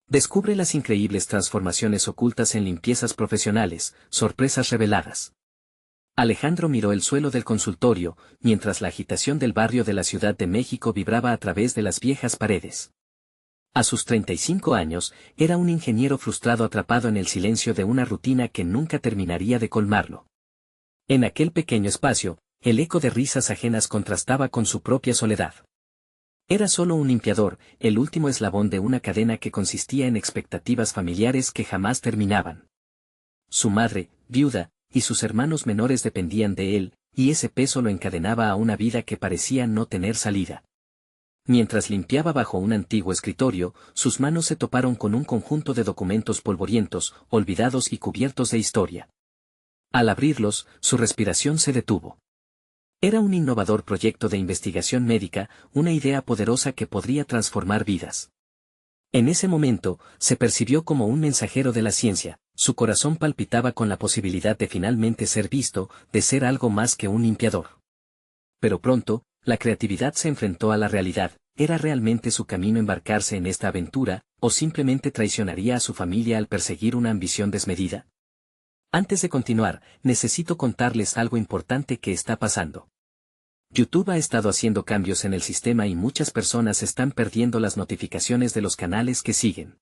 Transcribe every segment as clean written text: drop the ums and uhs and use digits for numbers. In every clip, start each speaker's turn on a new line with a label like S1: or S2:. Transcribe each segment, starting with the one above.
S1: Descubre las increíbles transformaciones ocultas en limpiezas profesionales, sorpresas reveladas. Alejandro miró el suelo del consultorio, mientras la agitación del barrio de la Ciudad de México vibraba a través de las viejas paredes. A sus 35 años, era un ingeniero frustrado atrapado en el silencio de una rutina que nunca terminaría de colmarlo. En aquel pequeño espacio, el eco de risas ajenas contrastaba con su propia soledad. Era solo un limpiador, el último eslabón de una cadena que consistía en expectativas familiares que jamás terminaban. Su madre, viuda, y sus hermanos menores dependían de él, y ese peso lo encadenaba a una vida que parecía no tener salida. Mientras limpiaba bajo un antiguo escritorio, sus manos se toparon con un conjunto de documentos polvorientos, olvidados y cubiertos de historia. Al abrirlos, su respiración se detuvo. Era un innovador proyecto de investigación médica, una idea poderosa que podría transformar vidas. En ese momento, se percibió como un mensajero de la ciencia, su corazón palpitaba con la posibilidad de finalmente ser visto, de ser algo más que un limpiador. Pero pronto, la creatividad se enfrentó a la realidad, ¿era realmente su camino embarcarse en esta aventura, o simplemente traicionaría a su familia al perseguir una ambición desmedida? Antes de continuar, necesito contarles algo importante que está pasando. YouTube ha estado haciendo cambios en el sistema y muchas personas están perdiendo las notificaciones de los canales que siguen.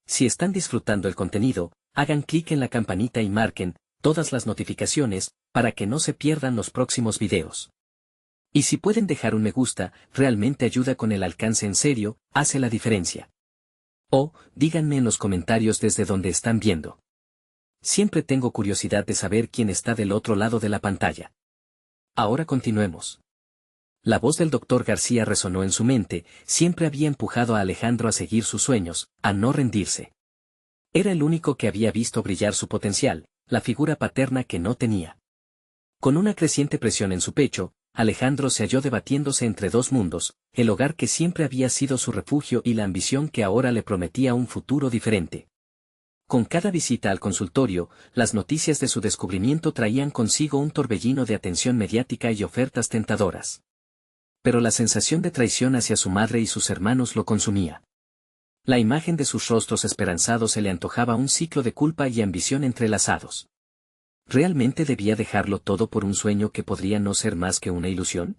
S1: Si están disfrutando el contenido, hagan clic en la campanita y marquen todas las notificaciones para que no se pierdan los próximos videos. Y si pueden dejar un me gusta, realmente ayuda con el alcance en serio, hace la diferencia. O, díganme en los comentarios desde donde están viendo. Siempre tengo curiosidad de saber quién está del otro lado de la pantalla. Ahora continuemos. La voz del Dr. García resonó en su mente, siempre había empujado a Alejandro a seguir sus sueños, a no rendirse. Era el único que había visto brillar su potencial, la figura paterna que no tenía. Con una creciente presión en su pecho, Alejandro se halló debatiéndose entre dos mundos, el hogar que siempre había sido su refugio y la ambición que ahora le prometía un futuro diferente. Con cada visita al consultorio, las noticias de su descubrimiento traían consigo un torbellino de atención mediática y ofertas tentadoras. Pero la sensación de traición hacia su madre y sus hermanos lo consumía. La imagen de sus rostros esperanzados se le antojaba un ciclo de culpa y ambición entrelazados. ¿Realmente debía dejarlo todo por un sueño que podría no ser más que una ilusión?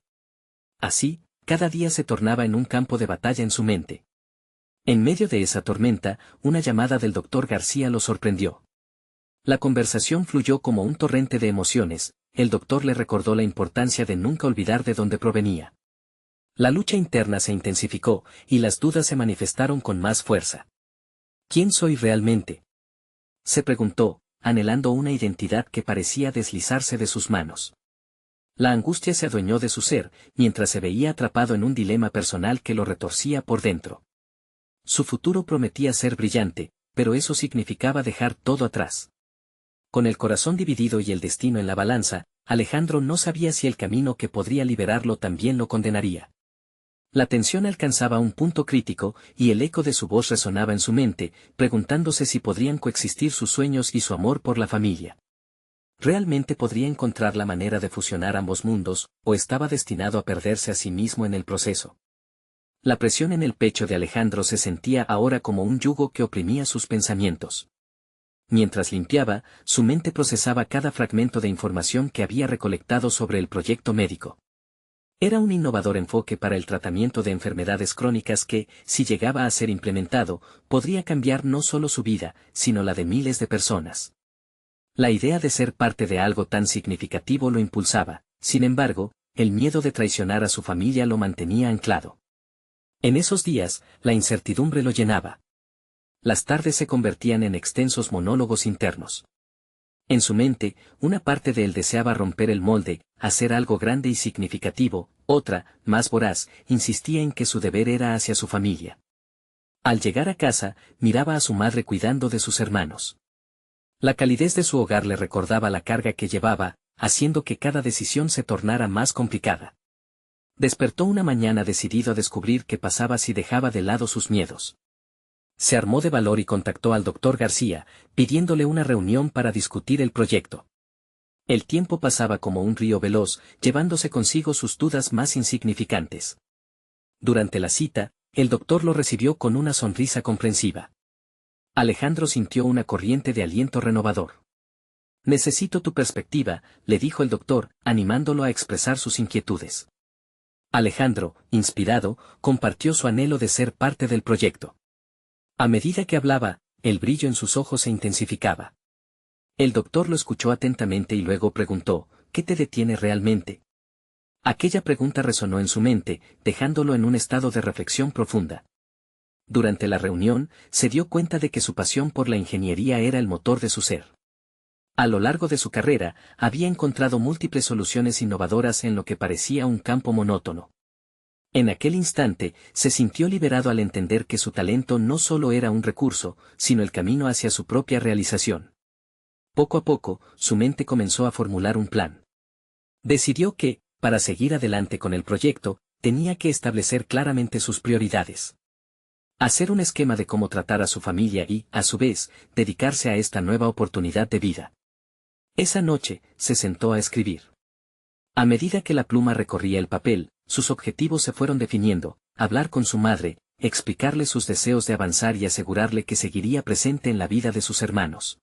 S1: Así, cada día se tornaba en un campo de batalla en su mente. En medio de esa tormenta, una llamada del Dr. García lo sorprendió. La conversación fluyó como un torrente de emociones, el doctor le recordó la importancia de nunca olvidar de dónde provenía. La lucha interna se intensificó, y las dudas se manifestaron con más fuerza. ¿Quién soy realmente?, se preguntó, anhelando una identidad que parecía deslizarse de sus manos. La angustia se adueñó de su ser, mientras se veía atrapado en un dilema personal que lo retorcía por dentro. Su futuro prometía ser brillante, pero eso significaba dejar todo atrás. Con el corazón dividido y el destino en la balanza, Alejandro no sabía si el camino que podría liberarlo también lo condenaría. La tensión alcanzaba un punto crítico, y el eco de su voz resonaba en su mente, preguntándose si podrían coexistir sus sueños y su amor por la familia. ¿Realmente podría encontrar la manera de fusionar ambos mundos, o estaba destinado a perderse a sí mismo en el proceso? La presión en el pecho de Alejandro se sentía ahora como un yugo que oprimía sus pensamientos. Mientras limpiaba, su mente procesaba cada fragmento de información que había recolectado sobre el proyecto médico. Era un innovador enfoque para el tratamiento de enfermedades crónicas que, si llegaba a ser implementado, podría cambiar no solo su vida, sino la de miles de personas. La idea de ser parte de algo tan significativo lo impulsaba, sin embargo, el miedo de traicionar a su familia lo mantenía anclado. En esos días, la incertidumbre lo llenaba. Las tardes se convertían en extensos monólogos internos. En su mente, una parte de él deseaba romper el molde, hacer algo grande y significativo, otra, más voraz, insistía en que su deber era hacia su familia. Al llegar a casa, miraba a su madre cuidando de sus hermanos. La calidez de su hogar le recordaba la carga que llevaba, haciendo que cada decisión se tornara más complicada. Despertó una mañana decidido a descubrir qué pasaba si dejaba de lado sus miedos. Se armó de valor y contactó al Dr. García, pidiéndole una reunión para discutir el proyecto. El tiempo pasaba como un río veloz, llevándose consigo sus dudas más insignificantes. Durante la cita, el doctor lo recibió con una sonrisa comprensiva. Alejandro sintió una corriente de aliento renovador. Necesito tu perspectiva, le dijo el doctor, animándolo a expresar sus inquietudes. Alejandro, inspirado, compartió su anhelo de ser parte del proyecto. A medida que hablaba, el brillo en sus ojos se intensificaba. El doctor lo escuchó atentamente y luego preguntó, ¿qué te detiene realmente? Aquella pregunta resonó en su mente, dejándolo en un estado de reflexión profunda. Durante la reunión, se dio cuenta de que su pasión por la ingeniería era el motor de su ser. A lo largo de su carrera, había encontrado múltiples soluciones innovadoras en lo que parecía un campo monótono. En aquel instante, se sintió liberado al entender que su talento no solo era un recurso, sino el camino hacia su propia realización. Poco a poco, su mente comenzó a formular un plan. Decidió que, para seguir adelante con el proyecto, tenía que establecer claramente sus prioridades. Hacer un esquema de cómo tratar a su familia y, a su vez, dedicarse a esta nueva oportunidad de vida. Esa noche, se sentó a escribir. A medida que la pluma recorría el papel, sus objetivos se fueron definiendo: hablar con su madre, explicarle sus deseos de avanzar y asegurarle que seguiría presente en la vida de sus hermanos.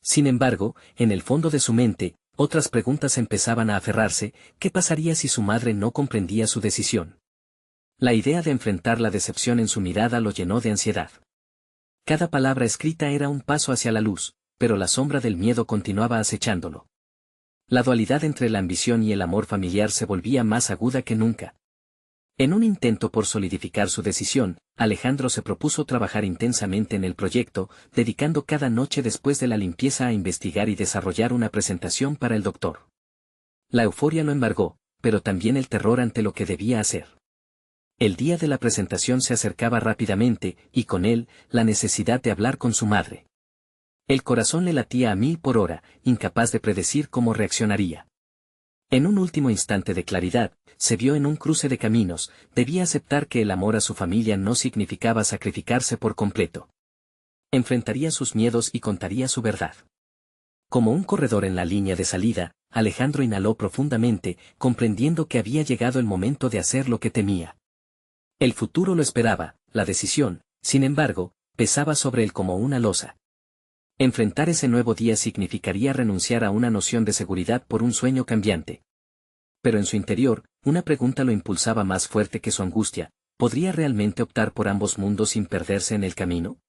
S1: Sin embargo, en el fondo de su mente, otras preguntas empezaban a aferrarse: ¿qué pasaría si su madre no comprendía su decisión? La idea de enfrentar la decepción en su mirada lo llenó de ansiedad. Cada palabra escrita era un paso hacia la luz, pero la sombra del miedo continuaba acechándolo. La dualidad entre la ambición y el amor familiar se volvía más aguda que nunca. En un intento por solidificar su decisión, Alejandro se propuso trabajar intensamente en el proyecto, dedicando cada noche después de la limpieza a investigar y desarrollar una presentación para el doctor. La euforia lo embargó, pero también el terror ante lo que debía hacer. El día de la presentación se acercaba rápidamente, y con él, la necesidad de hablar con su madre. El corazón le latía a 1000 por hora, incapaz de predecir cómo reaccionaría. En un último instante de claridad, se vio en un cruce de caminos: debía aceptar que el amor a su familia no significaba sacrificarse por completo. Enfrentaría sus miedos y contaría su verdad. Como un corredor en la línea de salida, Alejandro inhaló profundamente, comprendiendo que había llegado el momento de hacer lo que temía. El futuro lo esperaba, la decisión, sin embargo, pesaba sobre él como una losa. Enfrentar ese nuevo día significaría renunciar a una noción de seguridad por un sueño cambiante. Pero en su interior, una pregunta lo impulsaba más fuerte que su angustia: ¿podría realmente optar por ambos mundos sin perderse en el camino?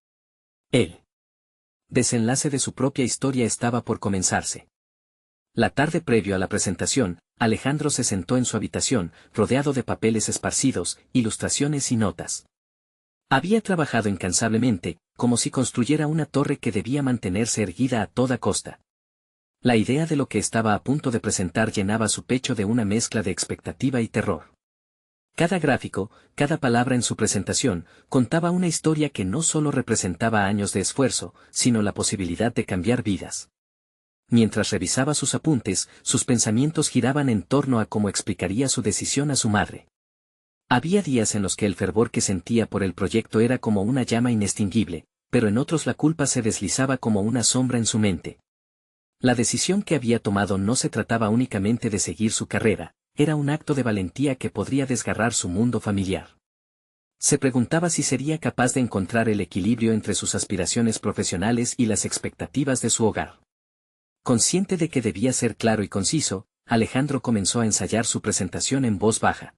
S1: El desenlace de su propia historia estaba por comenzarse. La tarde previo a la presentación, Alejandro se sentó en su habitación, rodeado de papeles esparcidos, ilustraciones y notas. Había trabajado incansablemente, como si construyera una torre que debía mantenerse erguida a toda costa. La idea de lo que estaba a punto de presentar llenaba su pecho de una mezcla de expectativa y terror. Cada gráfico, cada palabra en su presentación, contaba una historia que no solo representaba años de esfuerzo, sino la posibilidad de cambiar vidas. Mientras revisaba sus apuntes, sus pensamientos giraban en torno a cómo explicaría su decisión a su madre. Había días en los que el fervor que sentía por el proyecto era como una llama inextinguible, pero en otros la culpa se deslizaba como una sombra en su mente. La decisión que había tomado no se trataba únicamente de seguir su carrera, era un acto de valentía que podría desgarrar su mundo familiar. Se preguntaba si sería capaz de encontrar el equilibrio entre sus aspiraciones profesionales y las expectativas de su hogar. Consciente de que debía ser claro y conciso, Alejandro comenzó a ensayar su presentación en voz baja.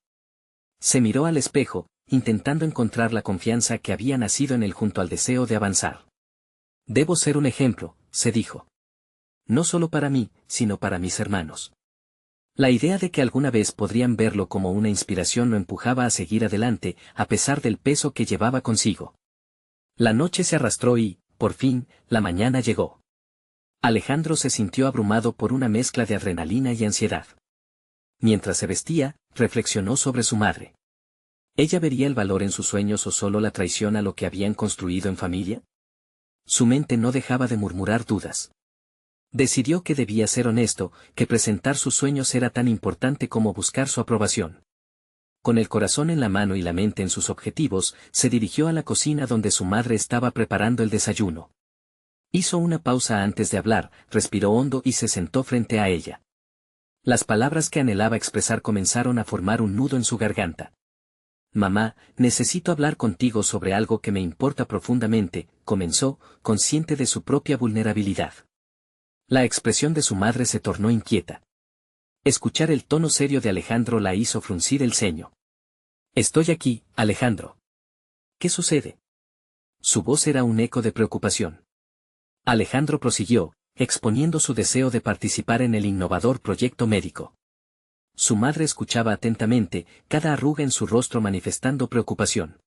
S1: Se miró al espejo, intentando encontrar la confianza que había nacido en él junto al deseo de avanzar. Debo ser un ejemplo, se dijo. No solo para mí, sino para mis hermanos. La idea de que alguna vez podrían verlo como una inspiración lo empujaba a seguir adelante, a pesar del peso que llevaba consigo. La noche se arrastró y, por fin, la mañana llegó. Alejandro se sintió abrumado por una mezcla de adrenalina y ansiedad. Mientras se vestía, reflexionó sobre su madre. ¿Ella vería el valor en sus sueños o solo la traición a lo que habían construido en familia? Su mente no dejaba de murmurar dudas. Decidió que debía ser honesto, que presentar sus sueños era tan importante como buscar su aprobación. Con el corazón en la mano y la mente en sus objetivos, se dirigió a la cocina donde su madre estaba preparando el desayuno. Hizo una pausa antes de hablar, respiró hondo y se sentó frente a ella. Las palabras que anhelaba expresar comenzaron a formar un nudo en su garganta. Mamá, necesito hablar contigo sobre algo que me importa profundamente, comenzó, consciente de su propia vulnerabilidad. La expresión de su madre se tornó inquieta. Escuchar el tono serio de Alejandro la hizo fruncir el ceño. Estoy aquí, Alejandro. ¿Qué sucede? Su voz era un eco de preocupación. Alejandro prosiguió, exponiendo su deseo de participar en el innovador proyecto médico. Su madre escuchaba atentamente, cada arruga en su rostro manifestando preocupación.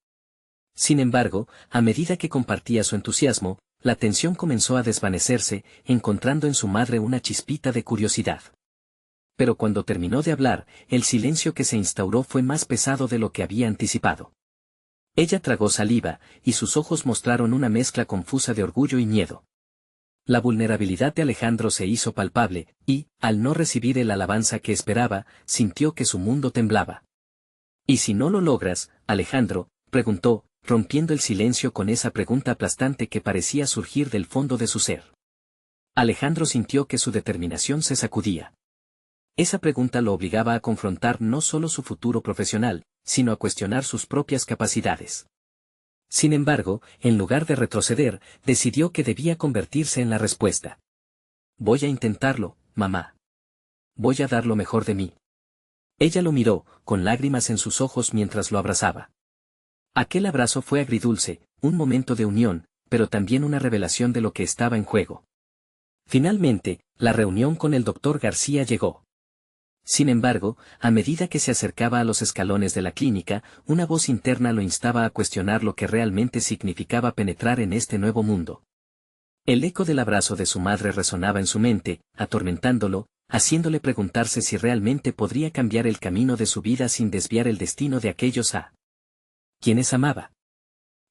S1: Sin embargo, a medida que compartía su entusiasmo, la tensión comenzó a desvanecerse, encontrando en su madre una chispita de curiosidad. Pero cuando terminó de hablar, el silencio que se instauró fue más pesado de lo que había anticipado. Ella tragó saliva, y sus ojos mostraron una mezcla confusa de orgullo y miedo. La vulnerabilidad de Alejandro se hizo palpable, y, al no recibir el alabanza que esperaba, sintió que su mundo temblaba. ¿Y si no lo logras, Alejandro?, preguntó, rompiendo el silencio con esa pregunta aplastante que parecía surgir del fondo de su ser. Alejandro sintió que su determinación se sacudía. Esa pregunta lo obligaba a confrontar no solo su futuro profesional, sino a cuestionar sus propias capacidades. Sin embargo, en lugar de retroceder, decidió que debía convertirse en la respuesta. Voy a intentarlo, mamá. Voy a dar lo mejor de mí. Ella lo miró, con lágrimas en sus ojos mientras lo abrazaba. Aquel abrazo fue agridulce, un momento de unión, pero también una revelación de lo que estaba en juego. Finalmente, la reunión con el doctor García llegó. Sin embargo, a medida que se acercaba a los escalones de la clínica, una voz interna lo instaba a cuestionar lo que realmente significaba penetrar en este nuevo mundo. El eco del abrazo de su madre resonaba en su mente, atormentándolo, haciéndole preguntarse si realmente podría cambiar el camino de su vida sin desviar el destino de aquellos a quienes amaba.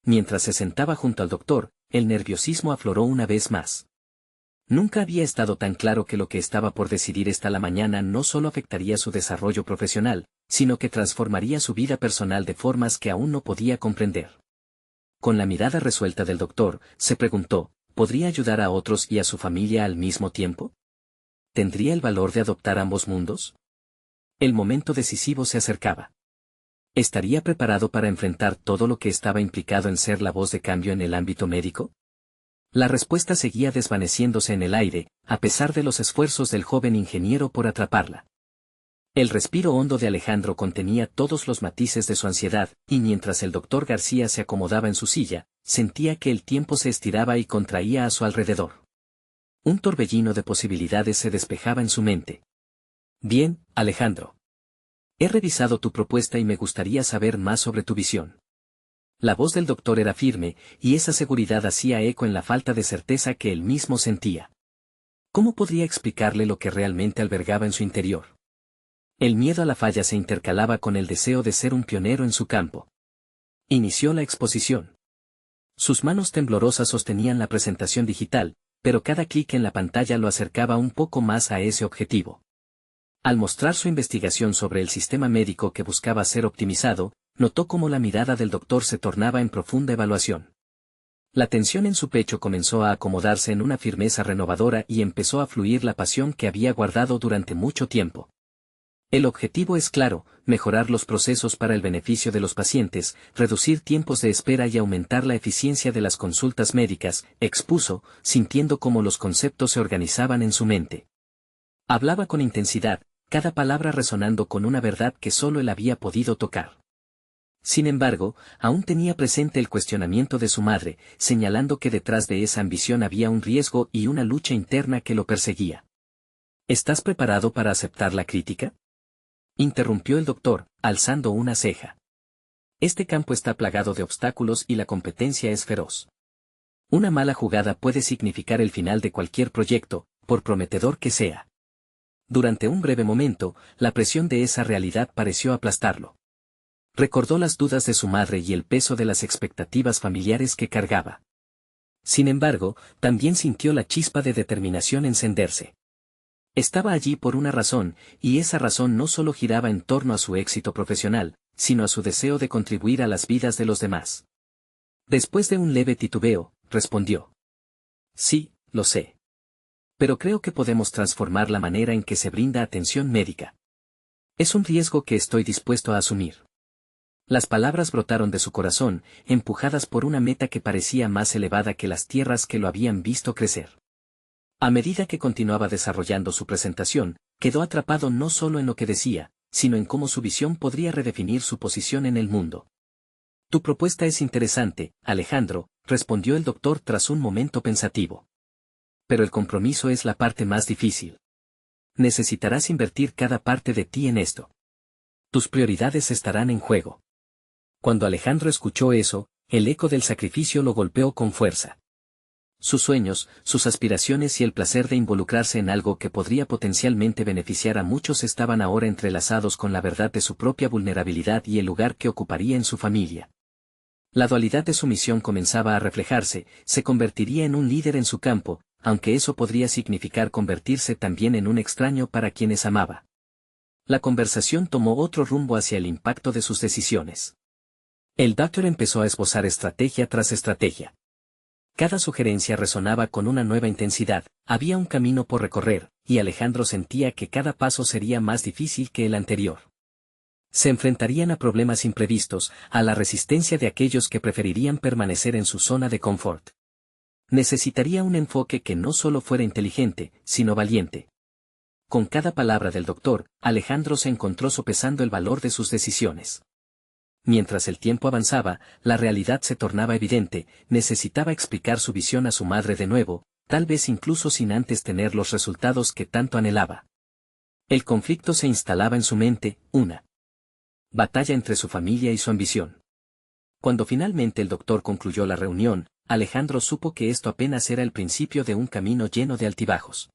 S1: Mientras se sentaba junto al doctor, el nerviosismo afloró una vez más. Nunca había estado tan claro que lo que estaba por decidir esta la mañana no solo afectaría su desarrollo profesional, sino que transformaría su vida personal de formas que aún no podía comprender. Con la mirada resuelta del doctor, se preguntó, ¿podría ayudar a otros y a su familia al mismo tiempo? ¿Tendría el valor de adoptar ambos mundos? El momento decisivo se acercaba. ¿Estaría preparado para enfrentar todo lo que estaba implicado en ser la voz de cambio en el ámbito médico? La respuesta seguía desvaneciéndose en el aire, a pesar de los esfuerzos del joven ingeniero por atraparla. El respiro hondo de Alejandro contenía todos los matices de su ansiedad, y mientras el doctor García se acomodaba en su silla, sentía que el tiempo se estiraba y contraía a su alrededor. Un torbellino de posibilidades se despejaba en su mente. Bien, Alejandro. He revisado tu propuesta y me gustaría saber más sobre tu visión. La voz del doctor era firme, y esa seguridad hacía eco en la falta de certeza que él mismo sentía. ¿Cómo podría explicarle lo que realmente albergaba en su interior? El miedo a la falla se intercalaba con el deseo de ser un pionero en su campo. Inició la exposición. Sus manos temblorosas sostenían la presentación digital, pero cada clic en la pantalla lo acercaba un poco más a ese objetivo. Al mostrar su investigación sobre el sistema médico que buscaba ser optimizado, notó cómo la mirada del doctor se tornaba en profunda evaluación. La tensión en su pecho comenzó a acomodarse en una firmeza renovadora y empezó a fluir la pasión que había guardado durante mucho tiempo. El objetivo es claro, mejorar los procesos para el beneficio de los pacientes, reducir tiempos de espera y aumentar la eficiencia de las consultas médicas, expuso, sintiendo cómo los conceptos se organizaban en su mente. Hablaba con intensidad, cada palabra resonando con una verdad que solo él había podido tocar. Sin embargo, aún tenía presente el cuestionamiento de su madre, señalando que detrás de esa ambición había un riesgo y una lucha interna que lo perseguía. ¿Estás preparado para aceptar la crítica?, interrumpió el doctor, alzando una ceja. Este campo está plagado de obstáculos y la competencia es feroz. Una mala jugada puede significar el final de cualquier proyecto, por prometedor que sea. Durante un breve momento, la presión de esa realidad pareció aplastarlo. Recordó las dudas de su madre y el peso de las expectativas familiares que cargaba. Sin embargo, también sintió la chispa de determinación encenderse. Estaba allí por una razón, y esa razón no solo giraba en torno a su éxito profesional, sino a su deseo de contribuir a las vidas de los demás. Después de un leve titubeo, respondió. Sí, lo sé. Pero creo que podemos transformar la manera en que se brinda atención médica. Es un riesgo que estoy dispuesto a asumir. Las palabras brotaron de su corazón, empujadas por una meta que parecía más elevada que las tierras que lo habían visto crecer. A medida que continuaba desarrollando su presentación, quedó atrapado no solo en lo que decía, sino en cómo su visión podría redefinir su posición en el mundo. Tu propuesta es interesante, Alejandro, respondió el doctor tras un momento pensativo. Pero el compromiso es la parte más difícil. Necesitarás invertir cada parte de ti en esto. Tus prioridades estarán en juego. Cuando Alejandro escuchó eso, el eco del sacrificio lo golpeó con fuerza. Sus sueños, sus aspiraciones y el placer de involucrarse en algo que podría potencialmente beneficiar a muchos estaban ahora entrelazados con la verdad de su propia vulnerabilidad y el lugar que ocuparía en su familia. La dualidad de su misión comenzaba a reflejarse, se convertiría en un líder en su campo, aunque eso podría significar convertirse también en un extraño para quienes amaba. La conversación tomó otro rumbo hacia el impacto de sus decisiones. El doctor empezó a esbozar estrategia tras estrategia. Cada sugerencia resonaba con una nueva intensidad, había un camino por recorrer, y Alejandro sentía que cada paso sería más difícil que el anterior. Se enfrentarían a problemas imprevistos, a la resistencia de aquellos que preferirían permanecer en su zona de confort. Necesitaría un enfoque que no solo fuera inteligente, sino valiente. Con cada palabra del doctor, Alejandro se encontró sopesando el valor de sus decisiones. Mientras el tiempo avanzaba, la realidad se tornaba evidente, necesitaba explicar su visión a su madre de nuevo, tal vez incluso sin antes tener los resultados que tanto anhelaba. El conflicto se instalaba en su mente, una batalla entre su familia y su ambición. Cuando finalmente el doctor concluyó la reunión, Alejandro supo que esto apenas era el principio de un camino lleno de altibajos.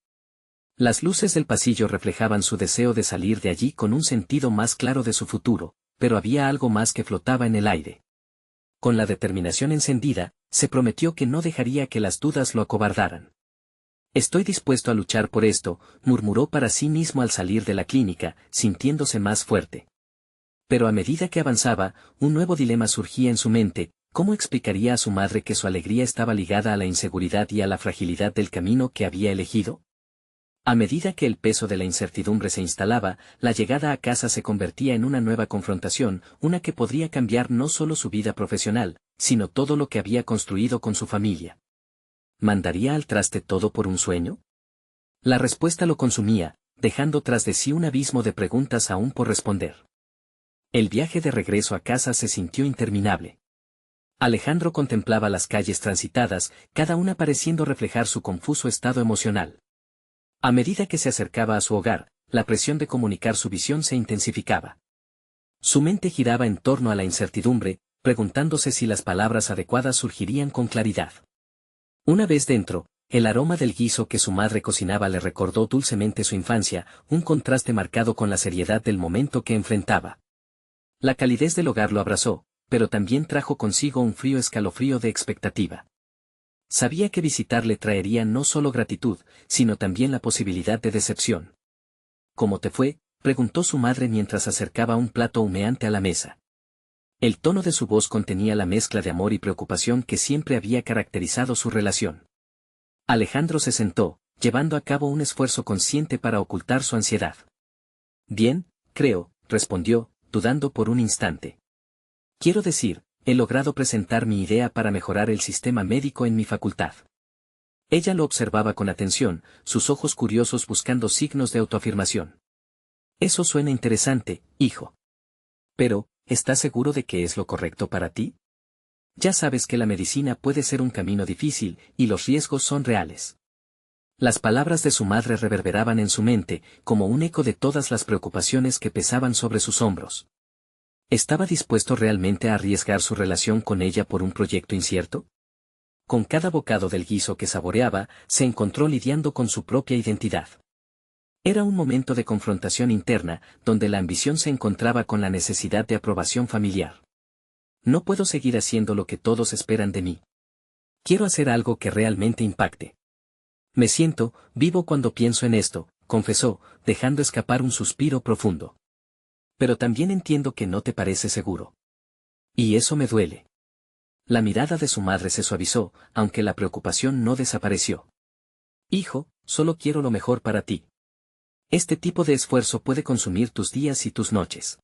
S1: Las luces del pasillo reflejaban su deseo de salir de allí con un sentido más claro de su futuro, pero había algo más que flotaba en el aire. Con la determinación encendida, se prometió que no dejaría que las dudas lo acobardaran. Estoy dispuesto a luchar por esto, murmuró para sí mismo al salir de la clínica, sintiéndose más fuerte. Pero a medida que avanzaba, un nuevo dilema surgía en su mente: ¿cómo explicaría a su madre que su alegría estaba ligada a la inseguridad y a la fragilidad del camino que había elegido? A medida que el peso de la incertidumbre se instalaba, la llegada a casa se convertía en una nueva confrontación, una que podría cambiar no solo su vida profesional, sino todo lo que había construido con su familia. ¿Mandaría al traste todo por un sueño? La respuesta lo consumía, dejando tras de sí un abismo de preguntas aún por responder. El viaje de regreso a casa se sintió interminable. Alejandro contemplaba las calles transitadas, cada una pareciendo reflejar su confuso estado emocional. A medida que se acercaba a su hogar, la presión de comunicar su visión se intensificaba. Su mente giraba en torno a la incertidumbre, preguntándose si las palabras adecuadas surgirían con claridad. Una vez dentro, el aroma del guiso que su madre cocinaba le recordó dulcemente su infancia, un contraste marcado con la seriedad del momento que enfrentaba. La calidez del hogar lo abrazó, pero también trajo consigo un frío escalofrío de expectativa. Sabía que visitarle traería no solo gratitud, sino también la posibilidad de decepción. ¿Cómo te fue?, preguntó su madre mientras acercaba un plato humeante a la mesa. El tono de su voz contenía la mezcla de amor y preocupación que siempre había caracterizado su relación. Alejandro se sentó, llevando a cabo un esfuerzo consciente para ocultar su ansiedad. Bien, creo, respondió, dudando por un instante. Quiero decir, he logrado presentar mi idea para mejorar el sistema médico en mi facultad. Ella lo observaba con atención, sus ojos curiosos buscando signos de autoafirmación. Eso suena interesante, hijo. Pero, ¿estás seguro de que es lo correcto para ti? Ya sabes que la medicina puede ser un camino difícil, y los riesgos son reales. Las palabras de su madre reverberaban en su mente, como un eco de todas las preocupaciones que pesaban sobre sus hombros. ¿Estaba dispuesto realmente a arriesgar su relación con ella por un proyecto incierto? Con cada bocado del guiso que saboreaba, se encontró lidiando con su propia identidad. Era un momento de confrontación interna, donde la ambición se encontraba con la necesidad de aprobación familiar. No puedo seguir haciendo lo que todos esperan de mí. Quiero hacer algo que realmente impacte. Me siento vivo cuando pienso en esto, confesó, dejando escapar un suspiro profundo. Pero también entiendo que no te parece seguro. Y eso me duele. La mirada de su madre se suavizó, aunque la preocupación no desapareció. Hijo, solo quiero lo mejor para ti. Este tipo de esfuerzo puede consumir tus días y tus noches.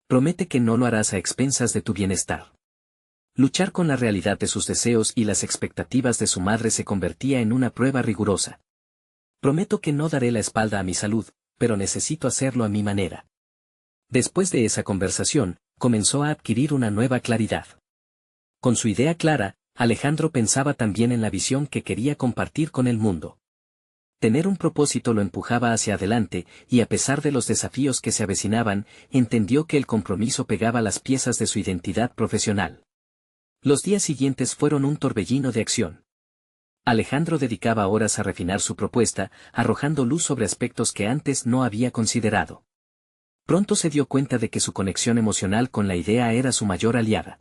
S1: Promete que no lo harás a expensas de tu bienestar. Luchar con la realidad de sus deseos y las expectativas de su madre se convertía en una prueba rigurosa. Prometo que no daré la espalda a mi salud, pero necesito hacerlo a mi manera. Después de esa conversación, comenzó a adquirir una nueva claridad. Con su idea clara, Alejandro pensaba también en la visión que quería compartir con el mundo. Tener un propósito lo empujaba hacia adelante, y a pesar de los desafíos que se avecinaban, entendió que el compromiso pegaba las piezas de su identidad profesional. Los días siguientes fueron un torbellino de acción. Alejandro dedicaba horas a refinar su propuesta, arrojando luz sobre aspectos que antes no había considerado. Pronto se dio cuenta de que su conexión emocional con la idea era su mayor aliada.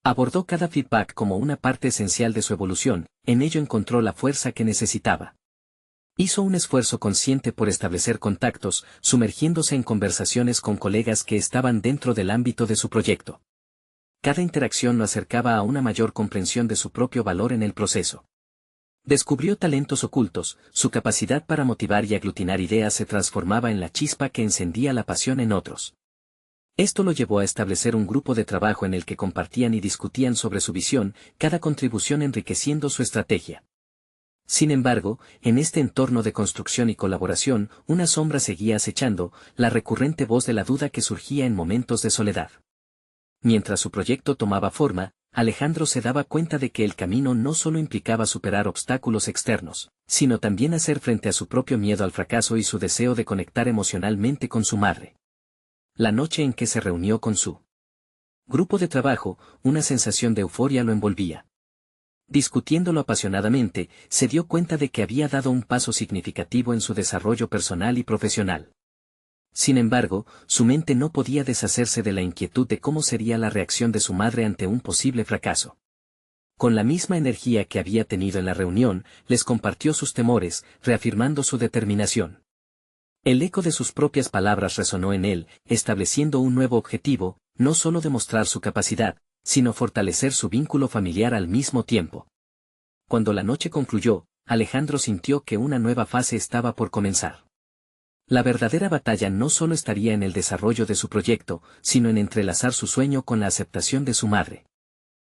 S1: Abordó cada feedback como una parte esencial de su evolución, en ello encontró la fuerza que necesitaba. Hizo un esfuerzo consciente por establecer contactos, sumergiéndose en conversaciones con colegas que estaban dentro del ámbito de su proyecto. Cada interacción lo acercaba a una mayor comprensión de su propio valor en el proceso. Descubrió talentos ocultos, su capacidad para motivar y aglutinar ideas se transformaba en la chispa que encendía la pasión en otros. Esto lo llevó a establecer un grupo de trabajo en el que compartían y discutían sobre su visión, cada contribución enriqueciendo su estrategia. Sin embargo, en este entorno de construcción y colaboración, una sombra seguía acechando, la recurrente voz de la duda que surgía en momentos de soledad. Mientras su proyecto tomaba forma, Alejandro se daba cuenta de que el camino no solo implicaba superar obstáculos externos, sino también hacer frente a su propio miedo al fracaso y su deseo de conectar emocionalmente con su madre. La noche en que se reunió con su grupo de trabajo, una sensación de euforia lo envolvía. Discutiéndolo apasionadamente, se dio cuenta de que había dado un paso significativo en su desarrollo personal y profesional. Sin embargo, su mente no podía deshacerse de la inquietud de cómo sería la reacción de su madre ante un posible fracaso. Con la misma energía que había tenido en la reunión, les compartió sus temores, reafirmando su determinación. El eco de sus propias palabras resonó en él, estableciendo un nuevo objetivo, no solo demostrar su capacidad, sino fortalecer su vínculo familiar al mismo tiempo. Cuando la noche concluyó, Alejandro sintió que una nueva fase estaba por comenzar. La verdadera batalla no solo estaría en el desarrollo de su proyecto, sino en entrelazar su sueño con la aceptación de su madre.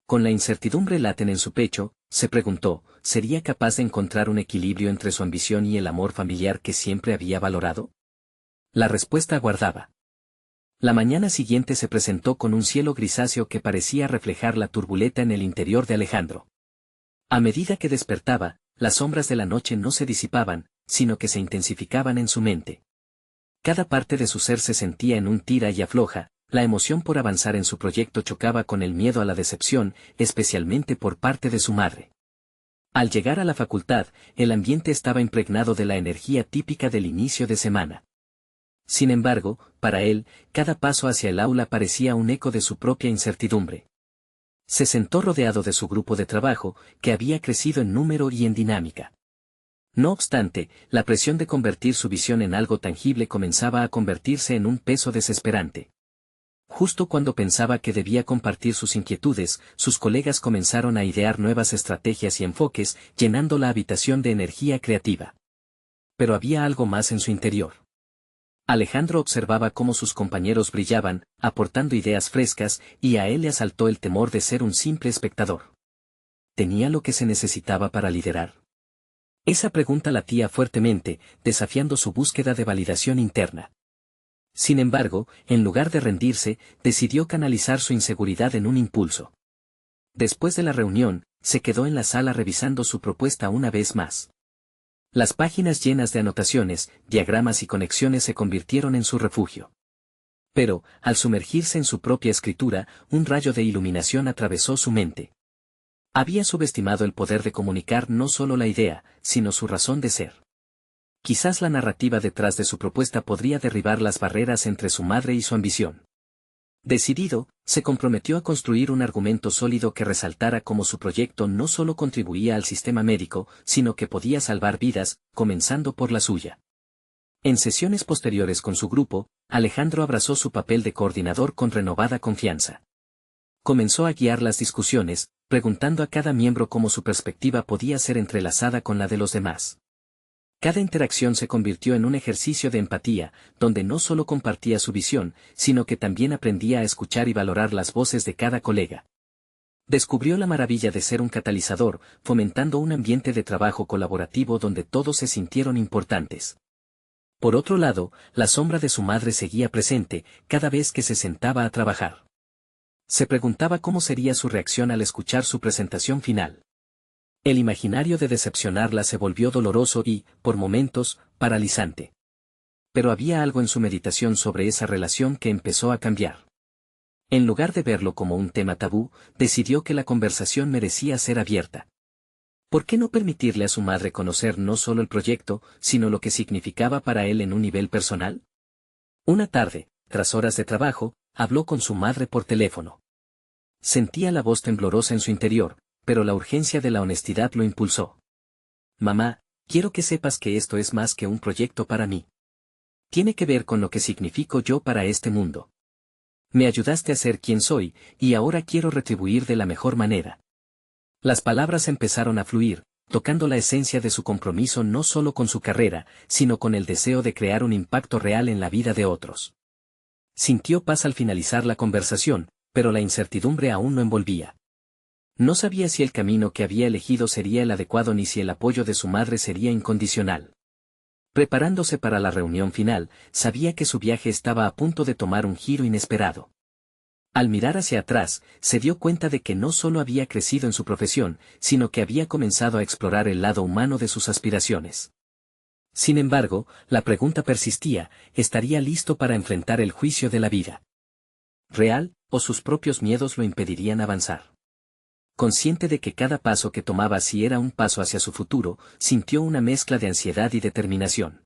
S1: Con la incertidumbre latente en su pecho, se preguntó, ¿sería capaz de encontrar un equilibrio entre su ambición y el amor familiar que siempre había valorado? La respuesta aguardaba. La mañana siguiente se presentó con un cielo grisáceo que parecía reflejar la turbulenta en el interior de Alejandro. A medida que despertaba, las sombras de la noche no se disipaban, sino que se intensificaban en su mente. Cada parte de su ser se sentía en un tira y afloja, la emoción por avanzar en su proyecto chocaba con el miedo a la decepción, especialmente por parte de su madre. Al llegar a la facultad, el ambiente estaba impregnado de la energía típica del inicio de semana. Sin embargo, para él, cada paso hacia el aula parecía un eco de su propia incertidumbre. Se sentó rodeado de su grupo de trabajo, que había crecido en número y en dinámica. No obstante, la presión de convertir su visión en algo tangible comenzaba a convertirse en un peso desesperante. Justo cuando pensaba que debía compartir sus inquietudes, sus colegas comenzaron a idear nuevas estrategias y enfoques, llenando la habitación de energía creativa. Pero había algo más en su interior. Alejandro observaba cómo sus compañeros brillaban, aportando ideas frescas, y a él le asaltó el temor de ser un simple espectador. ¿Tenía lo que se necesitaba para liderar? Esa pregunta latía fuertemente, desafiando su búsqueda de validación interna. Sin embargo, en lugar de rendirse, decidió canalizar su inseguridad en un impulso. Después de la reunión, se quedó en la sala revisando su propuesta una vez más. Las páginas llenas de anotaciones, diagramas y conexiones se convirtieron en su refugio. Pero, al sumergirse en su propia escritura, un rayo de iluminación atravesó su mente. Había subestimado el poder de comunicar no solo la idea, sino su razón de ser. Quizás la narrativa detrás de su propuesta podría derribar las barreras entre su madre y su ambición. Decidido, se comprometió a construir un argumento sólido que resaltara cómo su proyecto no solo contribuía al sistema médico, sino que podía salvar vidas, comenzando por la suya. En sesiones posteriores con su grupo, Alejandro abrazó su papel de coordinador con renovada confianza. Comenzó a guiar las discusiones, preguntando a cada miembro cómo su perspectiva podía ser entrelazada con la de los demás. Cada interacción se convirtió en un ejercicio de empatía, donde no solo compartía su visión, sino que también aprendía a escuchar y valorar las voces de cada colega. Descubrió la maravilla de ser un catalizador, fomentando un ambiente de trabajo colaborativo donde todos se sintieron importantes. Por otro lado, la sombra de su madre seguía presente, cada vez que se sentaba a trabajar. Se preguntaba cómo sería su reacción al escuchar su presentación final. El imaginario de decepcionarla se volvió doloroso y, por momentos, paralizante. Pero había algo en su meditación sobre esa relación que empezó a cambiar. En lugar de verlo como un tema tabú, decidió que la conversación merecía ser abierta. ¿Por qué no permitirle a su madre conocer no solo el proyecto, sino lo que significaba para él en un nivel personal? Una tarde, tras horas de trabajo, habló con su madre por teléfono. Sentía la voz temblorosa en su interior, pero la urgencia de la honestidad lo impulsó. Mamá, quiero que sepas que esto es más que un proyecto para mí. Tiene que ver con lo que significo yo para este mundo. Me ayudaste a ser quien soy, y ahora quiero retribuir de la mejor manera. Las palabras empezaron a fluir, tocando la esencia de su compromiso no solo con su carrera, sino con el deseo de crear un impacto real en la vida de otros. Sintió paz al finalizar la conversación, pero la incertidumbre aún lo envolvía. No sabía si el camino que había elegido sería el adecuado ni si el apoyo de su madre sería incondicional. Preparándose para la reunión final, sabía que su viaje estaba a punto de tomar un giro inesperado. Al mirar hacia atrás, se dio cuenta de que no solo había crecido en su profesión, sino que había comenzado a explorar el lado humano de sus aspiraciones. Sin embargo, la pregunta persistía, ¿estaría listo para enfrentar el juicio de la vida real, o sus propios miedos lo impedirían avanzar? Consciente de que cada paso que tomaba sí era un paso hacia su futuro, sintió una mezcla de ansiedad y determinación.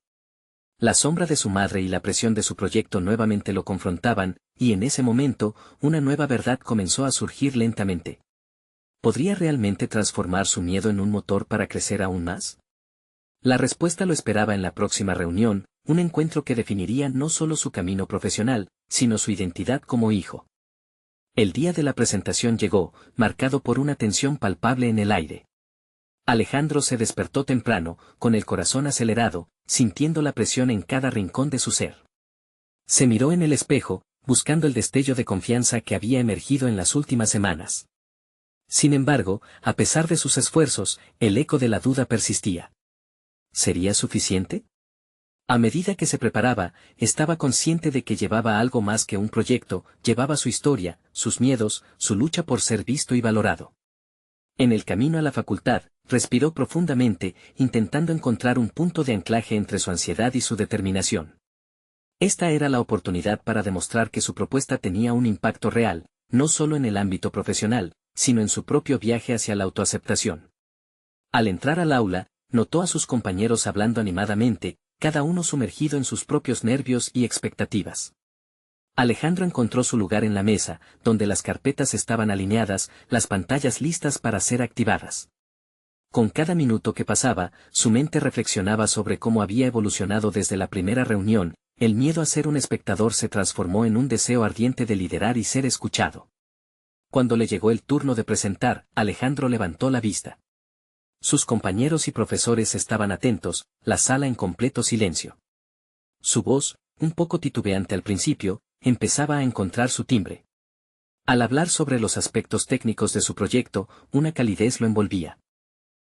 S1: La sombra de su madre y la presión de su proyecto nuevamente lo confrontaban, y en ese momento, una nueva verdad comenzó a surgir lentamente. ¿Podría realmente transformar su miedo en un motor para crecer aún más? La respuesta lo esperaba en la próxima reunión, un encuentro que definiría no solo su camino profesional, sino su identidad como hijo. El día de la presentación llegó, marcado por una tensión palpable en el aire. Alejandro se despertó temprano, con el corazón acelerado, sintiendo la presión en cada rincón de su ser. Se miró en el espejo, buscando el destello de confianza que había emergido en las últimas semanas. Sin embargo, a pesar de sus esfuerzos, el eco de la duda persistía. ¿Sería suficiente? A medida que se preparaba, estaba consciente de que llevaba algo más que un proyecto, llevaba su historia, sus miedos, su lucha por ser visto y valorado. En el camino a la facultad, respiró profundamente, intentando encontrar un punto de anclaje entre su ansiedad y su determinación. Esta era la oportunidad para demostrar que su propuesta tenía un impacto real, no solo en el ámbito profesional, sino en su propio viaje hacia la autoaceptación. Al entrar al aula, notó a sus compañeros hablando animadamente, cada uno sumergido en sus propios nervios y expectativas. Alejandro encontró su lugar en la mesa, donde las carpetas estaban alineadas, las pantallas listas para ser activadas. Con cada minuto que pasaba, su mente reflexionaba sobre cómo había evolucionado desde la primera reunión, el miedo a ser un espectador se transformó en un deseo ardiente de liderar y ser escuchado. Cuando le llegó el turno de presentar, Alejandro levantó la vista. Sus compañeros y profesores estaban atentos, la sala en completo silencio. Su voz, un poco titubeante al principio, empezaba a encontrar su timbre. Al hablar sobre los aspectos técnicos de su proyecto, una calidez lo envolvía.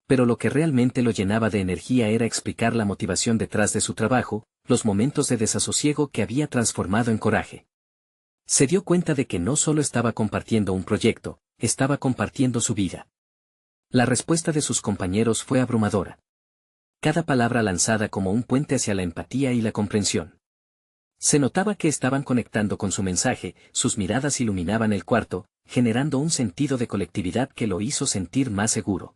S1: Pero lo que realmente lo llenaba de energía era explicar la motivación detrás de su trabajo, los momentos de desasosiego que había transformado en coraje. Se dio cuenta de que no solo estaba compartiendo un proyecto, estaba compartiendo su vida. La respuesta de sus compañeros fue abrumadora. Cada palabra lanzada como un puente hacia la empatía y la comprensión. Se notaba que estaban conectando con su mensaje, sus miradas iluminaban el cuarto, generando un sentido de colectividad que lo hizo sentir más seguro.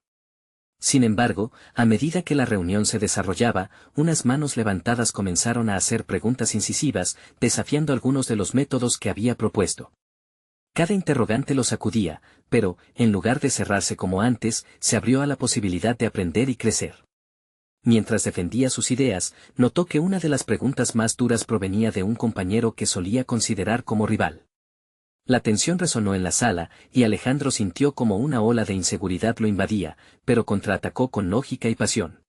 S1: Sin embargo, a medida que la reunión se desarrollaba, unas manos levantadas comenzaron a hacer preguntas incisivas, desafiando algunos de los métodos que había propuesto. Cada interrogante lo sacudía, pero, en lugar de cerrarse como antes, se abrió a la posibilidad de aprender y crecer. Mientras defendía sus ideas, notó que una de las preguntas más duras provenía de un compañero que solía considerar como rival. La tensión resonó en la sala, y Alejandro sintió como una ola de inseguridad lo invadía, pero contraatacó con lógica y pasión.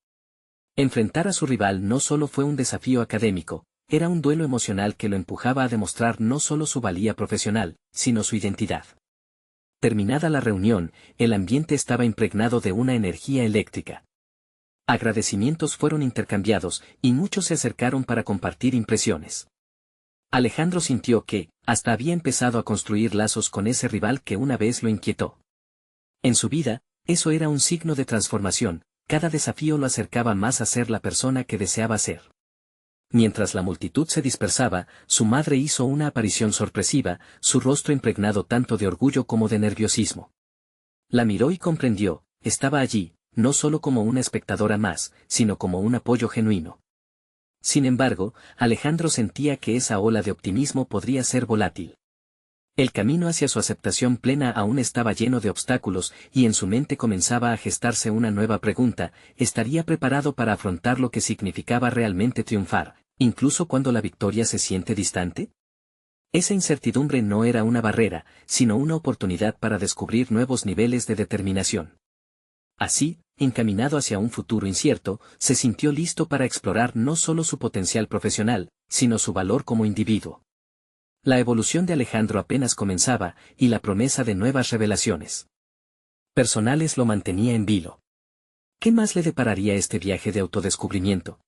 S1: Enfrentar a su rival no solo fue un desafío académico, era un duelo emocional que lo empujaba a demostrar no solo su valía profesional, sino su identidad. Terminada la reunión, el ambiente estaba impregnado de una energía eléctrica. Agradecimientos fueron intercambiados, y muchos se acercaron para compartir impresiones. Alejandro sintió que, hasta había empezado a construir lazos con ese rival que una vez lo inquietó. En su vida, eso era un signo de transformación, cada desafío lo acercaba más a ser la persona que deseaba ser. Mientras la multitud se dispersaba, su madre hizo una aparición sorpresiva, su rostro impregnado tanto de orgullo como de nerviosismo. La miró y comprendió, estaba allí, no solo como una espectadora más, sino como un apoyo genuino. Sin embargo, Alejandro sentía que esa ola de optimismo podría ser volátil. El camino hacia su aceptación plena aún estaba lleno de obstáculos, y en su mente comenzaba a gestarse una nueva pregunta: ¿estaría preparado para afrontar lo que significaba realmente triunfar, incluso cuando la victoria se siente distante? Esa incertidumbre no era una barrera, sino una oportunidad para descubrir nuevos niveles de determinación. Así, encaminado hacia un futuro incierto, se sintió listo para explorar no solo su potencial profesional, sino su valor como individuo. La evolución de Alejandro apenas comenzaba, y la promesa de nuevas revelaciones personales lo mantenía en vilo. ¿Qué más le depararía este viaje de autodescubrimiento?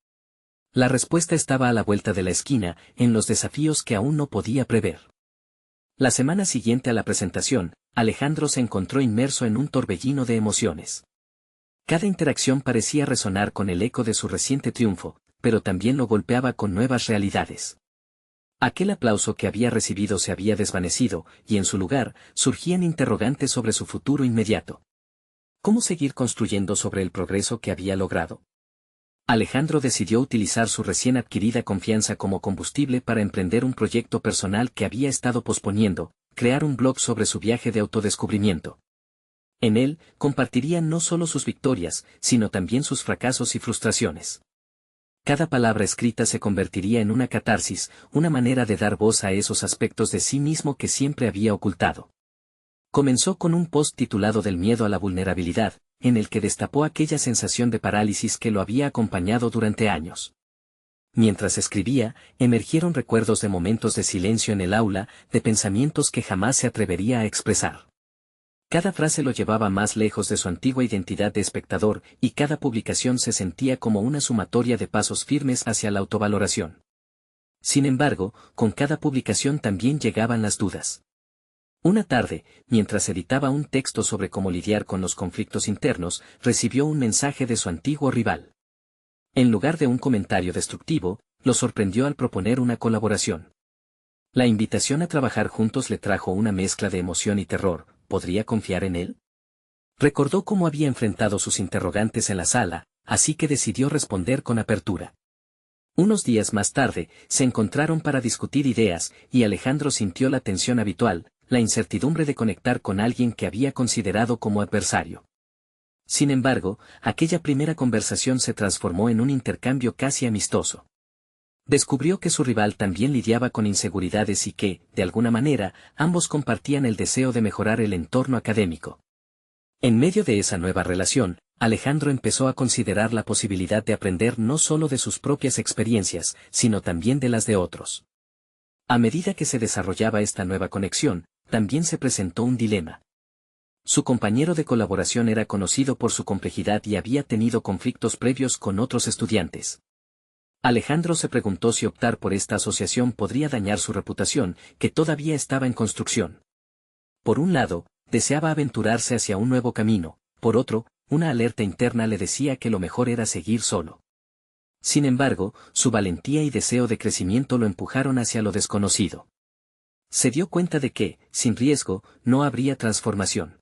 S1: La respuesta estaba a la vuelta de la esquina, en los desafíos que aún no podía prever. La semana siguiente a la presentación, Alejandro se encontró inmerso en un torbellino de emociones. Cada interacción parecía resonar con el eco de su reciente triunfo, pero también lo golpeaba con nuevas realidades. Aquel aplauso que había recibido se había desvanecido, y en su lugar, surgían interrogantes sobre su futuro inmediato. ¿Cómo seguir construyendo sobre el progreso que había logrado? Alejandro decidió utilizar su recién adquirida confianza como combustible para emprender un proyecto personal que había estado posponiendo: crear un blog sobre su viaje de autodescubrimiento. En él, compartiría no solo sus victorias, sino también sus fracasos y frustraciones. Cada palabra escrita se convertiría en una catarsis, una manera de dar voz a esos aspectos de sí mismo que siempre había ocultado. Comenzó con un post titulado Del miedo a la vulnerabilidad, en el que destapó aquella sensación de parálisis que lo había acompañado durante años. Mientras escribía, emergieron recuerdos de momentos de silencio en el aula, de pensamientos que jamás se atrevería a expresar. Cada frase lo llevaba más lejos de su antigua identidad de espectador, y cada publicación se sentía como una sumatoria de pasos firmes hacia la autovaloración. Sin embargo, con cada publicación también llegaban las dudas. Una tarde, mientras editaba un texto sobre cómo lidiar con los conflictos internos, recibió un mensaje de su antiguo rival. En lugar de un comentario destructivo, lo sorprendió al proponer una colaboración. La invitación a trabajar juntos le trajo una mezcla de emoción y terror. ¿Podría confiar en él? Recordó cómo había enfrentado sus interrogantes en la sala, así que decidió responder con apertura. Unos días más tarde, se encontraron para discutir ideas, y Alejandro sintió la tensión habitual, la incertidumbre de conectar con alguien que había considerado como adversario. Sin embargo, aquella primera conversación se transformó en un intercambio casi amistoso. Descubrió que su rival también lidiaba con inseguridades y que, de alguna manera, ambos compartían el deseo de mejorar el entorno académico. En medio de esa nueva relación, Alejandro empezó a considerar la posibilidad de aprender no solo de sus propias experiencias, sino también de las de otros. A medida que se desarrollaba esta nueva conexión, también se presentó un dilema. Su compañero de colaboración era conocido por su complejidad y había tenido conflictos previos con otros estudiantes. Alejandro se preguntó si optar por esta asociación podría dañar su reputación, que todavía estaba en construcción. Por un lado, deseaba aventurarse hacia un nuevo camino; por otro, una alerta interna le decía que lo mejor era seguir solo. Sin embargo, su valentía y deseo de crecimiento lo empujaron hacia lo desconocido. Se dio cuenta de que, sin riesgo, no habría transformación.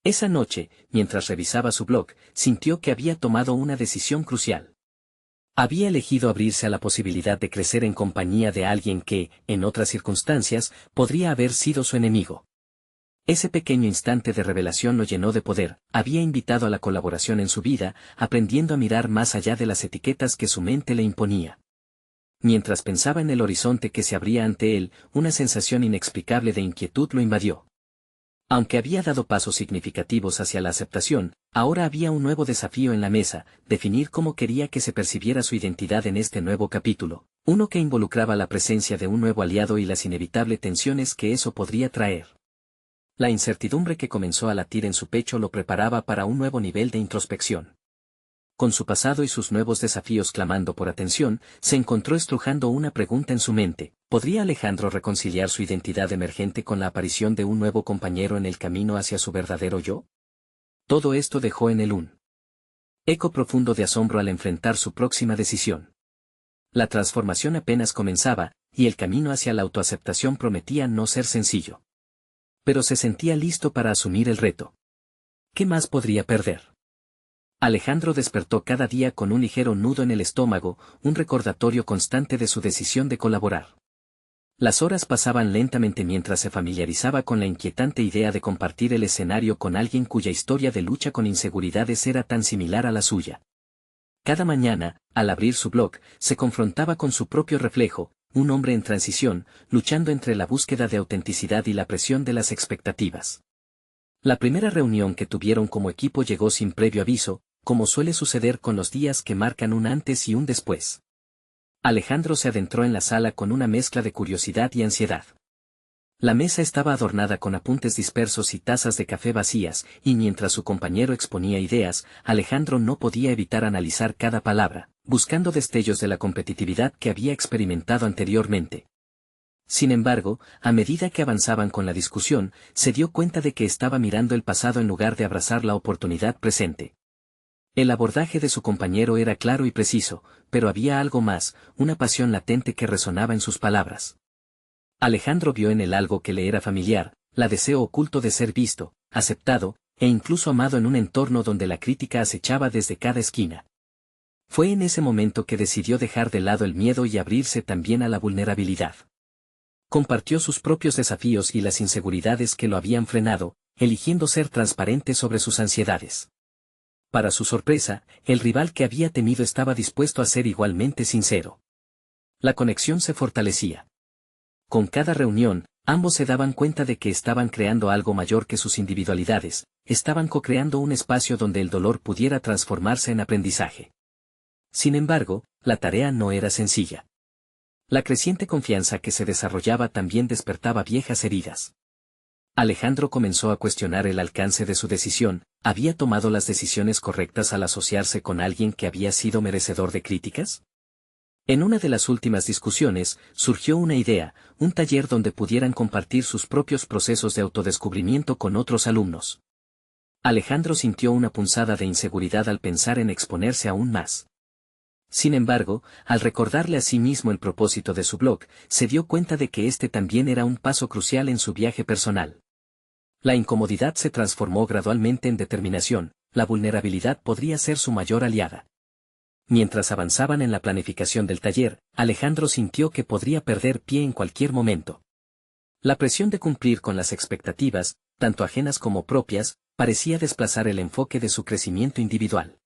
S1: Esa noche, mientras revisaba su blog, sintió que había tomado una decisión crucial. Había elegido abrirse a la posibilidad de crecer en compañía de alguien que, en otras circunstancias, podría haber sido su enemigo. Ese pequeño instante de revelación lo llenó de poder. Había invitado a la colaboración en su vida, aprendiendo a mirar más allá de las etiquetas que su mente le imponía. Mientras pensaba en el horizonte que se abría ante él, una sensación inexplicable de inquietud lo invadió. Aunque había dado pasos significativos hacia la aceptación, Ahora había un nuevo desafío en la mesa, definir cómo quería que se percibiera su identidad en este nuevo capítulo, uno que involucraba la presencia de un nuevo aliado y las inevitables tensiones que eso podría traer. La incertidumbre que comenzó a latir en su pecho lo preparaba para un nuevo nivel de introspección. Con su pasado y sus nuevos desafíos clamando por atención, se encontró estrujando una pregunta en su mente: ¿podría Alejandro reconciliar su identidad emergente con la aparición de un nuevo compañero en el camino hacia su verdadero yo? Todo esto dejó en él un eco profundo de asombro al enfrentar su próxima decisión. La transformación apenas comenzaba, y el camino hacia la autoaceptación prometía no ser sencillo. Pero se sentía listo para asumir el reto. ¿Qué más podría perder? Alejandro despertó cada día con un ligero nudo en el estómago, un recordatorio constante de su decisión de colaborar. Las horas pasaban lentamente mientras se familiarizaba con la inquietante idea de compartir el escenario con alguien cuya historia de lucha con inseguridades era tan similar a la suya. Cada mañana, al abrir su blog, se confrontaba con su propio reflejo, un hombre en transición, luchando entre la búsqueda de autenticidad y la presión de las expectativas. La primera reunión que tuvieron como equipo llegó sin previo aviso, como suele suceder con los días que marcan un antes y un después. Alejandro se adentró en la sala con una mezcla de curiosidad y ansiedad. La mesa estaba adornada con apuntes dispersos y tazas de café vacías, y mientras su compañero exponía ideas, Alejandro no podía evitar analizar cada palabra, buscando destellos de la competitividad que había experimentado anteriormente. Sin embargo, a medida que avanzaban con la discusión, se dio cuenta de que estaba mirando el pasado en lugar de abrazar la oportunidad presente. El abordaje de su compañero era claro y preciso, pero había algo más, una pasión latente que resonaba en sus palabras. Alejandro vio en él algo que le era familiar, la deseo oculto de ser visto, aceptado, e incluso amado en un entorno donde la crítica acechaba desde cada esquina. Fue en ese momento que decidió dejar de lado el miedo y abrirse también a la vulnerabilidad. Compartió sus propios desafíos y las inseguridades que lo habían frenado, eligiendo ser transparente sobre sus ansiedades. Para su sorpresa, el rival que había temido estaba dispuesto a ser igualmente sincero. La conexión se fortalecía. Con cada reunión, ambos se daban cuenta de que estaban creando algo mayor que sus individualidades, estaban co-creando un espacio donde el dolor pudiera transformarse en aprendizaje. Sin embargo, la tarea no era sencilla. La creciente confianza que se desarrollaba también despertaba viejas heridas. Alejandro comenzó a cuestionar el alcance de su decisión: ¿había tomado las decisiones correctas al asociarse con alguien que había sido merecedor de críticas? En una de las últimas discusiones, surgió una idea, un taller donde pudieran compartir sus propios procesos de autodescubrimiento con otros alumnos. Alejandro sintió una punzada de inseguridad al pensar en exponerse aún más. Sin embargo, al recordarle a sí mismo el propósito de su blog, se dio cuenta de que este también era un paso crucial en su viaje personal. La incomodidad se transformó gradualmente en determinación, la vulnerabilidad podría ser su mayor aliada. Mientras avanzaban en la planificación del taller, Alejandro sintió que podría perder pie en cualquier momento. La presión de cumplir con las expectativas, tanto ajenas como propias, parecía desplazar el enfoque de su crecimiento individual.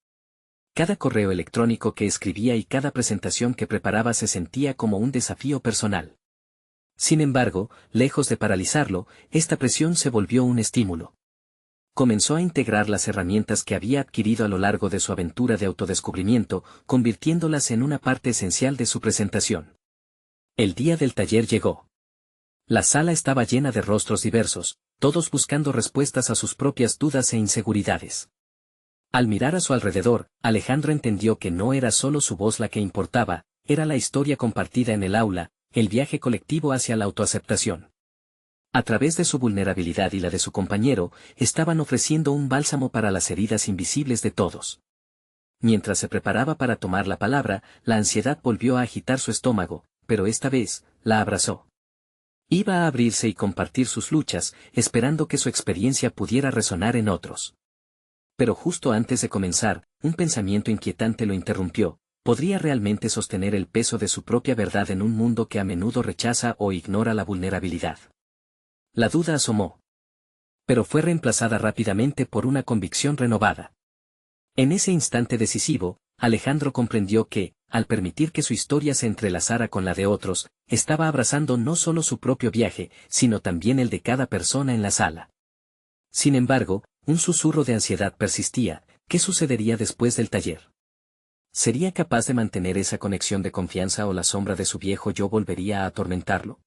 S1: Cada correo electrónico que escribía y cada presentación que preparaba se sentía como un desafío personal. Sin embargo, lejos de paralizarlo, esta presión se volvió un estímulo. Comenzó a integrar las herramientas que había adquirido a lo largo de su aventura de autodescubrimiento, convirtiéndolas en una parte esencial de su presentación. El día del taller llegó. La sala estaba llena de rostros diversos, todos buscando respuestas a sus propias dudas e inseguridades. Al mirar a su alrededor, Alejandro entendió que no era solo su voz la que importaba, era la historia compartida en el aula, el viaje colectivo hacia la autoaceptación. A través de su vulnerabilidad y la de su compañero, estaban ofreciendo un bálsamo para las heridas invisibles de todos. Mientras se preparaba para tomar la palabra, la ansiedad volvió a agitar su estómago, pero esta vez, la abrazó. Iba a abrirse y compartir sus luchas, esperando que su experiencia pudiera resonar en otros. Pero justo antes de comenzar, un pensamiento inquietante lo interrumpió: ¿podría realmente sostener el peso de su propia verdad en un mundo que a menudo rechaza o ignora la vulnerabilidad? La duda asomó. Pero fue reemplazada rápidamente por una convicción renovada. En ese instante decisivo, Alejandro comprendió que, al permitir que su historia se entrelazara con la de otros, estaba abrazando no solo su propio viaje, sino también el de cada persona en la sala. Sin embargo, Un susurro de ansiedad persistía. ¿Qué sucedería después del taller? ¿Sería capaz de mantener esa conexión de confianza o la sombra de su viejo yo volvería a atormentarlo?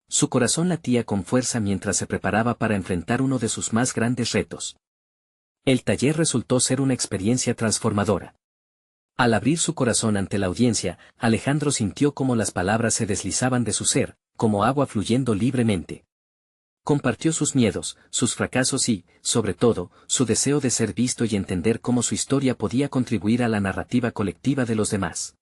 S1: Su corazón latía con fuerza mientras se preparaba para enfrentar uno de sus más grandes retos. El taller resultó ser una experiencia transformadora. Al abrir su corazón ante la audiencia, Alejandro sintió cómo las palabras se deslizaban de su ser, como agua fluyendo libremente. Compartió sus miedos, sus fracasos y, sobre todo, su deseo de ser visto y entender cómo su historia podía contribuir a la narrativa colectiva de los demás.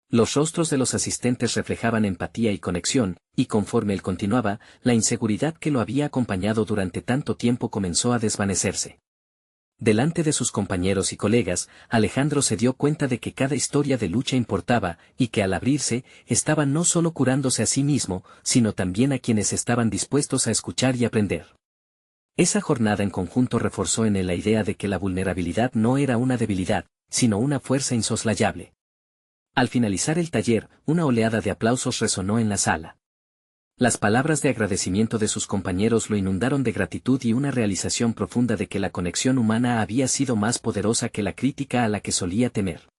S1: Los rostros de los asistentes reflejaban empatía y conexión, y conforme él continuaba, la inseguridad que lo había acompañado durante tanto tiempo comenzó a desvanecerse. Delante de sus compañeros y colegas, Alejandro se dio cuenta de que cada historia de lucha importaba, y que al abrirse, estaba no solo curándose a sí mismo, sino también a quienes estaban dispuestos a escuchar y aprender. Esa jornada en conjunto reforzó en él la idea de que la vulnerabilidad no era una debilidad, sino una fuerza insoslayable. Al finalizar el taller, una oleada de aplausos resonó en la sala. Las palabras de agradecimiento de sus compañeros lo inundaron de gratitud y una realización profunda de que la conexión humana había sido más poderosa que la crítica a la que solía temer.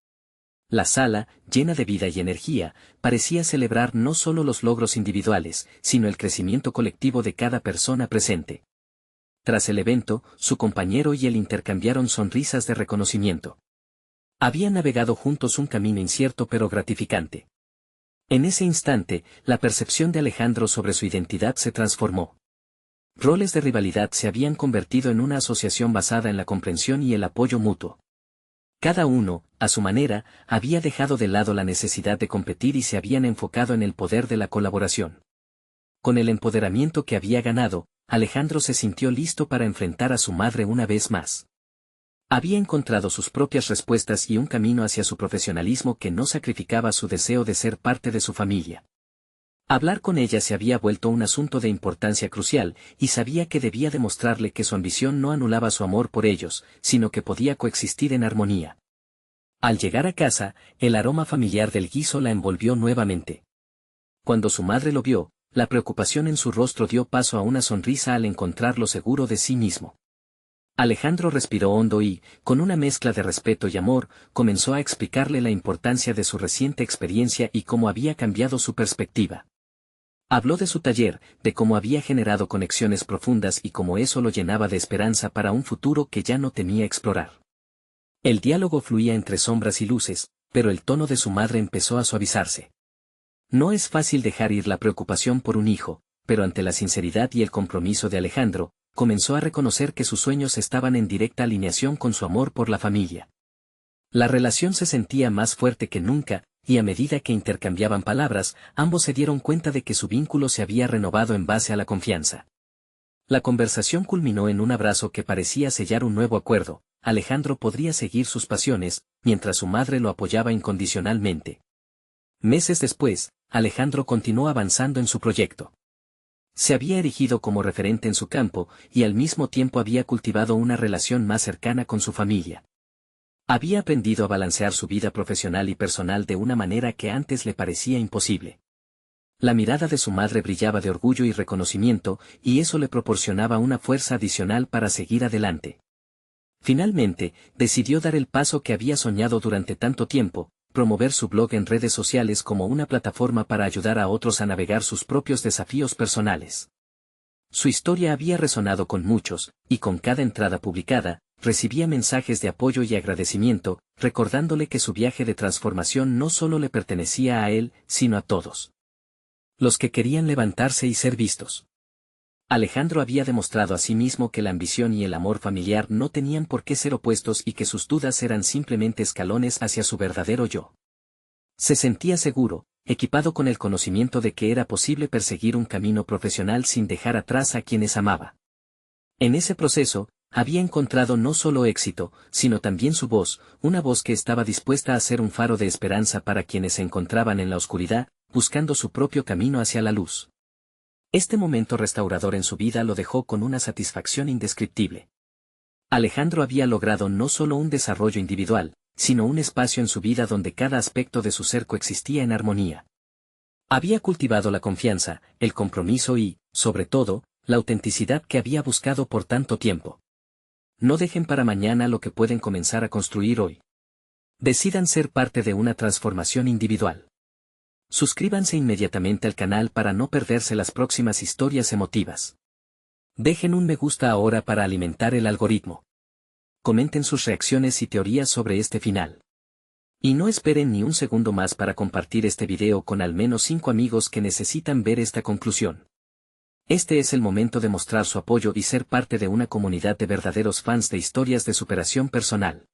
S1: La sala, llena de vida y energía, parecía celebrar no solo los logros individuales, sino el crecimiento colectivo de cada persona presente. Tras el evento, su compañero y él intercambiaron sonrisas de reconocimiento. Habían navegado juntos un camino incierto pero gratificante. En ese instante, la percepción de Alejandro sobre su identidad se transformó. Roles de rivalidad se habían convertido en una asociación basada en la comprensión y el apoyo mutuo. Cada uno, a su manera, había dejado de lado la necesidad de competir y se habían enfocado en el poder de la colaboración. Con el empoderamiento que había ganado, Alejandro se sintió listo para enfrentar a su madre una vez más. Había encontrado sus propias respuestas y un camino hacia su profesionalismo que no sacrificaba su deseo de ser parte de su familia. Hablar con ella se había vuelto un asunto de importancia crucial, y sabía que debía demostrarle que su ambición no anulaba su amor por ellos, sino que podía coexistir en armonía. Al llegar a casa, el aroma familiar del guiso la envolvió nuevamente. Cuando su madre lo vio, la preocupación en su rostro dio paso a una sonrisa al encontrarlo seguro de sí mismo. Alejandro respiró hondo y, con una mezcla de respeto y amor, comenzó a explicarle la importancia de su reciente experiencia y cómo había cambiado su perspectiva. Habló de su taller, de cómo había generado conexiones profundas y cómo eso lo llenaba de esperanza para un futuro que ya no temía explorar. El diálogo fluía entre sombras y luces, pero el tono de su madre empezó a suavizarse. No es fácil dejar ir la preocupación por un hijo, pero ante la sinceridad y el compromiso de Alejandro, comenzó a reconocer que sus sueños estaban en directa alineación con su amor por la familia. La relación se sentía más fuerte que nunca, y a medida que intercambiaban palabras, ambos se dieron cuenta de que su vínculo se había renovado en base a la confianza. La conversación culminó en un abrazo que parecía sellar un nuevo acuerdo. Alejandro podría seguir sus pasiones, mientras su madre lo apoyaba incondicionalmente. Meses después, Alejandro continuó avanzando en su proyecto. Se había erigido como referente en su campo, y al mismo tiempo había cultivado una relación más cercana con su familia. Había aprendido a balancear su vida profesional y personal de una manera que antes le parecía imposible. La mirada de su madre brillaba de orgullo y reconocimiento, y eso le proporcionaba una fuerza adicional para seguir adelante. Finalmente, decidió dar el paso que había soñado durante tanto tiempo, promover su blog en redes sociales como una plataforma para ayudar a otros a navegar sus propios desafíos personales. Su historia había resonado con muchos, y con cada entrada publicada, recibía mensajes de apoyo y agradecimiento, recordándole que su viaje de transformación no solo le pertenecía a él, sino a todos los que querían levantarse y ser vistos. Alejandro había demostrado a sí mismo que la ambición y el amor familiar no tenían por qué ser opuestos y que sus dudas eran simplemente escalones hacia su verdadero yo. Se sentía seguro, equipado con el conocimiento de que era posible perseguir un camino profesional sin dejar atrás a quienes amaba. En ese proceso, había encontrado no solo éxito, sino también su voz, una voz que estaba dispuesta a ser un faro de esperanza para quienes se encontraban en la oscuridad, buscando su propio camino hacia la luz. Este momento restaurador en su vida lo dejó con una satisfacción indescriptible. Alejandro había logrado no solo un desarrollo individual, sino un espacio en su vida donde cada aspecto de su ser coexistía en armonía. Había cultivado la confianza, el compromiso y, sobre todo, la autenticidad que había buscado por tanto tiempo. No dejen para mañana lo que pueden comenzar a construir hoy. Decidan ser parte de una transformación individual. Suscríbanse inmediatamente al canal para no perderse las próximas historias emotivas. Dejen un me gusta ahora para alimentar el algoritmo. Comenten sus reacciones y teorías sobre este final. Y no esperen ni un segundo más para compartir este video con al menos 5 amigos que necesitan ver esta conclusión. Este es el momento de mostrar su apoyo y ser parte de una comunidad de verdaderos fans de historias de superación personal.